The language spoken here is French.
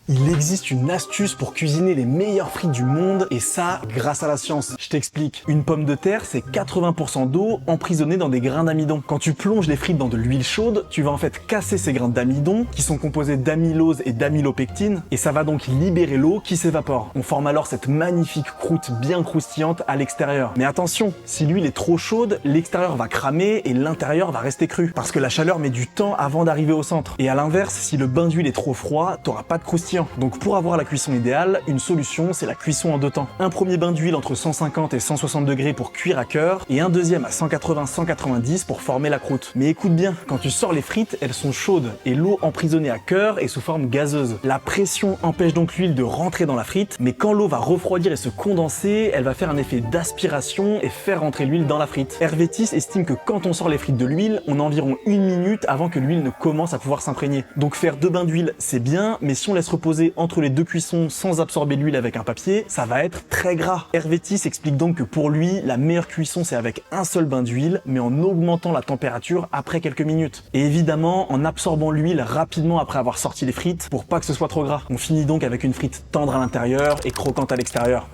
Il existe une astuce pour cuisiner les meilleures frites du monde et ça, grâce à la science. Je t'explique. Une pomme de terre, c'est 80% d'eau emprisonnée dans des grains d'amidon. Quand tu plonges les frites dans de l'huile chaude, tu vas en fait casser ces grains d'amidon qui sont composés d'amylose et d'amylopectine et ça va donc libérer l'eau qui s'évapore. On forme alors cette magnifique croûte bien croustillante à l'extérieur. Mais attention, si l'huile est trop chaude, l'extérieur va cramer et l'intérieur va rester cru parce que la chaleur met du temps avant d'arriver au centre. Et à l'inverse, si le bain d'huile est trop froid, t'auras pas de croustillant. Donc pour avoir la cuisson idéale, une solution, c'est la cuisson en deux temps. Un premier bain d'huile entre 150 et 160 degrés pour cuire à cœur, et un deuxième à 180-190 pour former la croûte. Mais écoute bien, quand tu sors les frites, elles sont chaudes, et l'eau emprisonnée à cœur est sous forme gazeuse. La pression empêche donc l'huile de rentrer dans la frite, mais quand l'eau va refroidir et se condenser, elle va faire un effet d'aspiration et faire rentrer l'huile dans la frite. Hervétis estime que quand on sort les frites de l'huile, on a environ 1 minute avant que l'huile ne commence à pouvoir s'imprégner. Donc faire 2 bains d'huile, c'est bien, mais si on laisse reposer entre les 2 cuissons sans absorber l'huile avec un papier, ça va être très gras. Hervétis explique donc que pour lui, la meilleure cuisson c'est avec un seul bain d'huile, mais en augmentant la température après quelques minutes. Et évidemment, en absorbant l'huile rapidement après avoir sorti les frites, pour pas que ce soit trop gras. On finit donc avec une frite tendre à l'intérieur et croquante à l'extérieur.